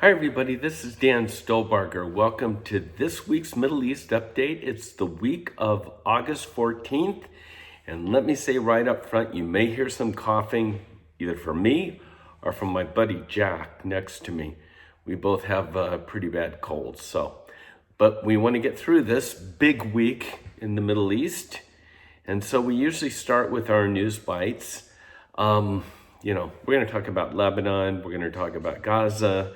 Hi, everybody. This is Dan Stolbarger. Welcome to this week's Middle East update. It's the week of August 14th. And let me say right up front, you may hear some coughing either from me or from my buddy Jack next to me. We both have pretty bad colds. But we want to get through this big week in the Middle East. And so we usually start with our news bites. We're going to talk about Lebanon. We're going to talk about Gaza.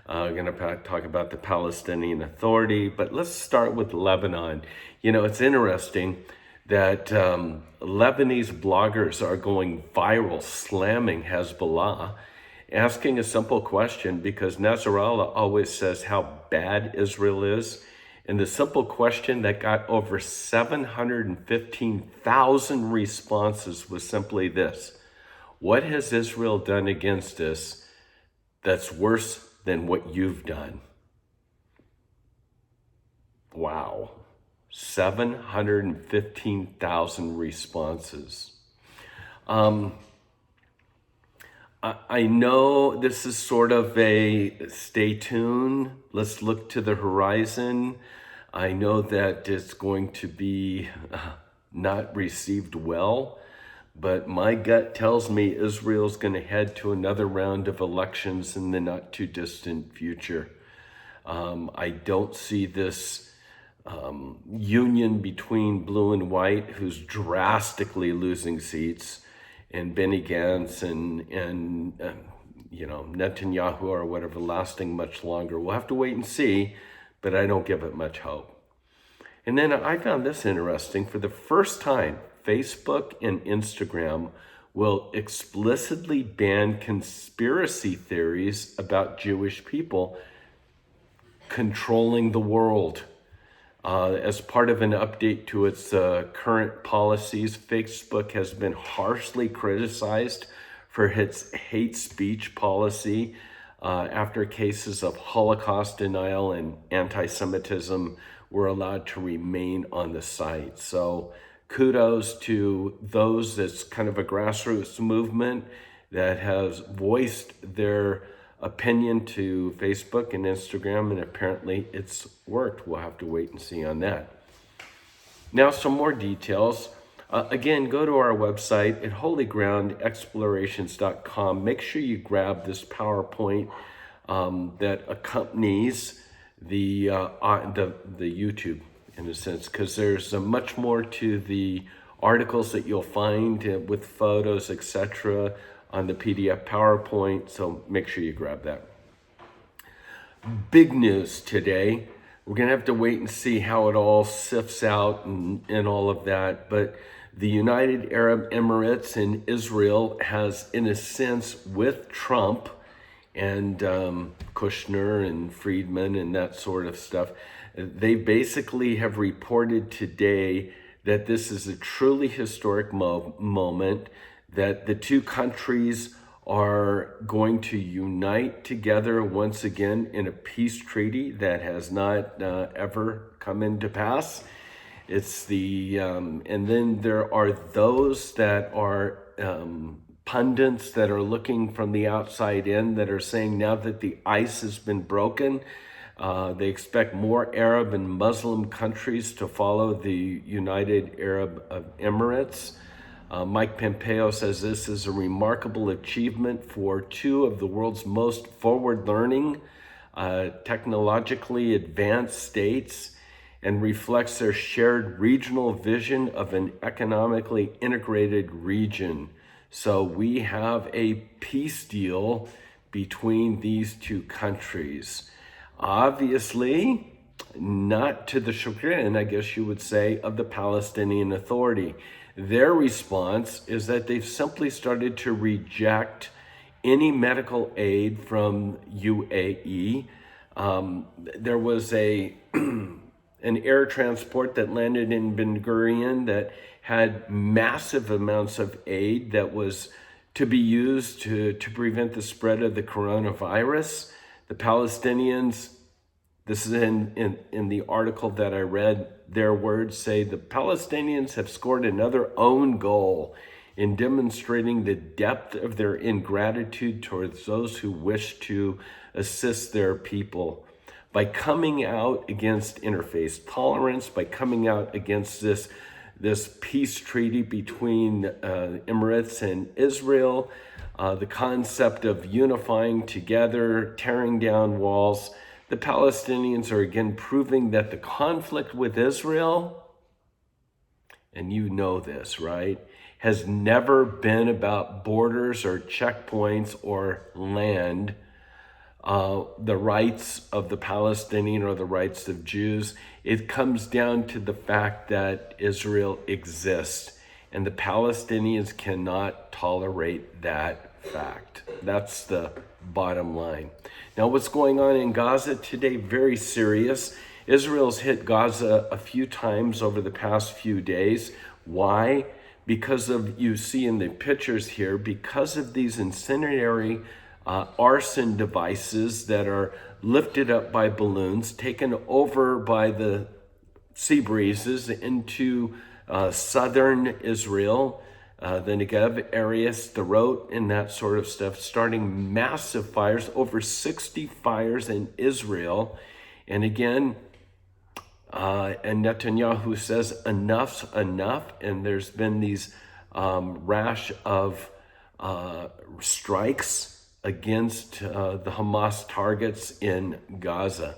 We're going to talk about the Palestinian Authority. But let's start with Lebanon. It's interesting that Lebanese bloggers are going viral, slamming Hezbollah, asking a simple question because Nasrallah always says how bad Israel is. And the simple question that got over 715,000 responses was simply this: what has Israel done against us that's worse than what you've done? Wow. 715,000 responses. I know this is sort of a stay tuned, let's look to the horizon. I know that it's going to be not received well, but my gut tells me Israel's going to head to another round of elections in the not too distant future. I don't see this union between blue and white, who's drastically losing seats, and Benny Gantz and Netanyahu or whatever lasting much longer. We'll have to wait and see, but I don't give it much hope. And then I found this interesting. For the first time, Facebook and Instagram will explicitly ban conspiracy theories about Jewish people controlling the world. As part of an update to its current policies, Facebook has been harshly criticized for its hate speech policy after cases of Holocaust denial and anti-Semitism were allowed to remain on the site. So kudos to those that's kind of a grassroots movement that has voiced their opinion to Facebook and Instagram, and apparently it's worked. We'll have to wait and see on that. Now, some more details. Again, go to our website at holygroundexplorations.com. Make sure you grab this PowerPoint that accompanies the YouTube, in a sense, because there's much more to the articles that you'll find with photos, etc., on the PDF PowerPoint, so make sure you grab that. Big news today. We're going to have to wait and see how it all sifts out and all of that, but the United Arab Emirates and Israel has, in a sense, with Trump and Kushner and Friedman and that sort of stuff, they basically have reported today that this is a truly historic moment, that the two countries are going to unite together once again in a peace treaty that has not ever come into pass. It's the and then there are those that are pundits that are looking from the outside in that are saying now that the ice has been broken, they expect more Arab and Muslim countries to follow the United Arab Emirates. Mike Pompeo says this is a remarkable achievement for two of the world's most forward-learning, technologically advanced states, and reflects their shared regional vision of an economically integrated region. So we have a peace deal between these two countries. Obviously, not to the chagrin, I guess you would say, of the Palestinian Authority. Their response is that they've simply started to reject any medical aid from UAE. There was an air transport that landed in Ben Gurion that had massive amounts of aid that was to be used to prevent the spread of the coronavirus. The Palestinians, this is in the article that I read, their words say the Palestinians have scored another own goal in demonstrating the depth of their ingratitude towards those who wish to assist their people. By coming out against interfaith tolerance, by coming out against this peace treaty between Emirates and Israel, the concept of unifying together, tearing down walls, the Palestinians are again proving that the conflict with Israel, and you know this, right, has never been about borders or checkpoints or land, the rights of the Palestinian or the rights of Jews. It comes down to the fact that Israel exists, and the Palestinians cannot tolerate that fact. That's the bottom line. Now, what's going on in Gaza today? Very serious. Israel's hit Gaza a few times over the past few days. Why? Because of, you see in the pictures here, because of these incendiary arson devices that are lifted up by balloons, taken over by the sea breezes into southern Israel, the Negev area, Sderot, and that sort of stuff, starting massive fires, over 60 fires in Israel. And again, and Netanyahu says enough's enough, and there's been these rash of strikes against the Hamas targets in Gaza.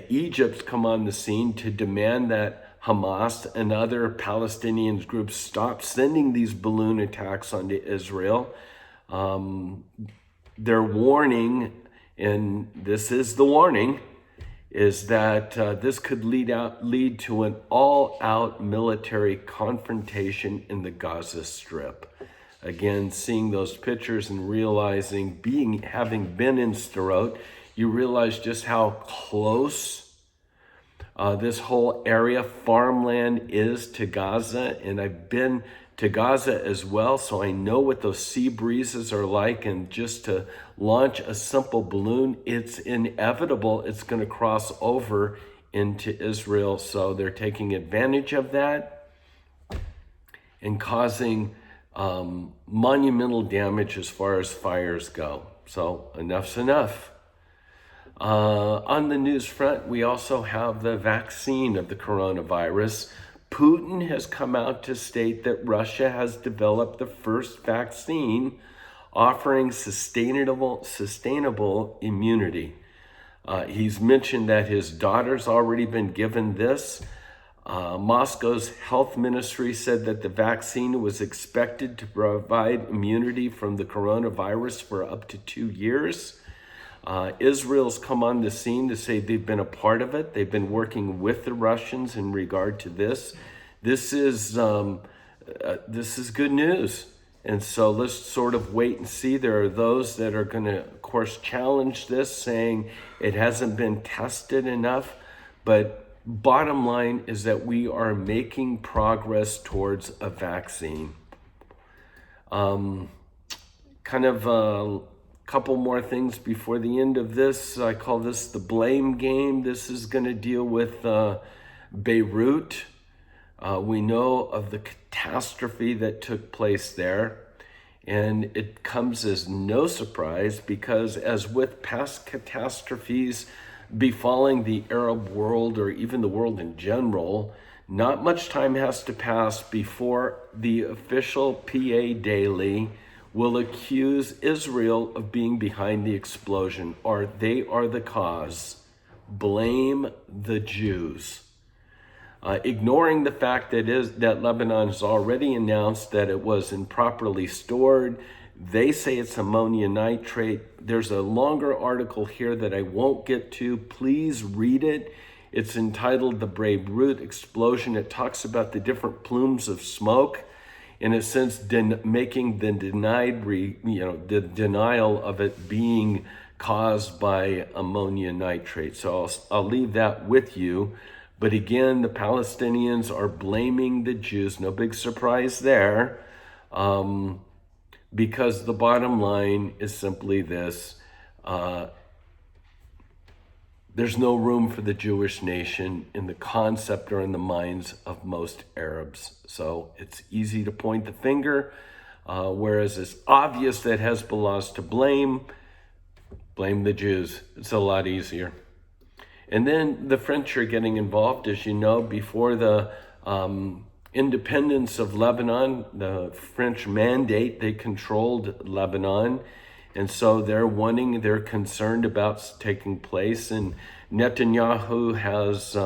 Egypt's come on the scene to demand that Hamas and other Palestinian groups stop sending these balloon attacks onto Israel. Their warning, and this is the warning, is that this could lead to an all-out military confrontation in the Gaza Strip. Again, seeing those pictures and realizing, having been in Sderot, you realize just how close this whole area, farmland, is to Gaza. And I've been to Gaza as well, so I know what those sea breezes are like. And just to launch a simple balloon, it's inevitable it's going to cross over into Israel. So they're taking advantage of that and causing monumental damage as far as fires go. So enough's enough. On the news front, we also have the vaccine of the coronavirus. Putin has come out to state that Russia has developed the first vaccine offering sustainable immunity. He's mentioned that his daughter's already been given this. Moscow's health ministry said that the vaccine was expected to provide immunity from the coronavirus for up to 2 years. Israel's come on the scene to say they've been a part of it. They've been working with the Russians in regard to this. This is good news. And so let's sort of wait and see. There are those that are going to, of course, challenge this, saying it hasn't been tested enough. But bottom line is that we are making progress towards a vaccine. Kind of a couple more things before the end of this. I call this the blame game. This is going to deal with Beirut. We know of the catastrophe that took place there. And it comes as no surprise because, as with past catastrophes befalling the Arab world or even the world in general, not much time has to pass before the official PA Daily will accuse Israel of being behind the explosion, or they are the cause. Blame the Jews. Ignoring the fact that Lebanon has already announced that it was improperly stored. They say it's ammonia nitrate. There's a longer article here that I won't get to. Please read it. It's entitled The Beirut Explosion. It talks about the different plumes of smoke, in a sense, making the the denial of it being caused by ammonia nitrate. So I'll leave that with you. But again, the Palestinians are blaming the Jews. No big surprise there. Because the bottom line is simply this. there's no room for the Jewish nation in the concept or in the minds of most Arabs. So it's easy to point the finger, whereas it's obvious that Hezbollah's to blame the Jews. It's a lot easier. And then the French are getting involved, as you know, before the independence of Lebanon, the French mandate, they controlled Lebanon. And so they're concerned about taking place. And Netanyahu has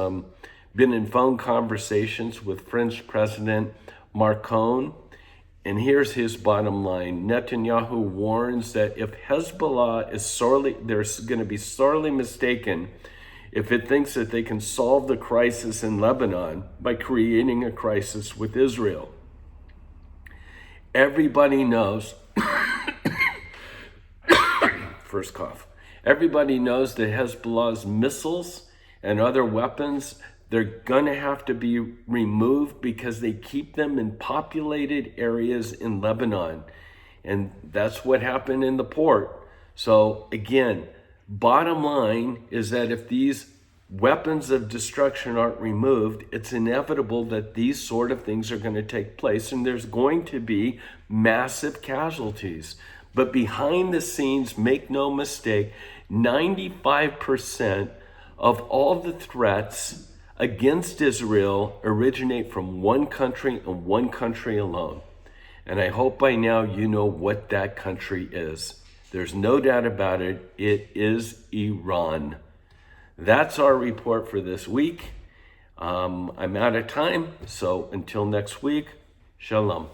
been in phone conversations with French President Macron. And here's his bottom line. Netanyahu warns that if Hezbollah they're going to be sorely mistaken if it thinks that they can solve the crisis in Lebanon by creating a crisis with Israel. Everybody knows, first cough. Everybody knows that Hezbollah's missiles and other weapons, they're gonna have to be removed because they keep them in populated areas in Lebanon. And that's what happened in the port. So again, bottom line is that if these weapons of destruction aren't removed, it's inevitable that these sort of things are going to take place and there's going to be massive casualties. But behind the scenes, make no mistake, 95% of all the threats against Israel originate from one country and one country alone. And I hope by now you know what that country is. There's no doubt about it. It is Iran. That's our report for this week. I'm out of time. So until next week, shalom.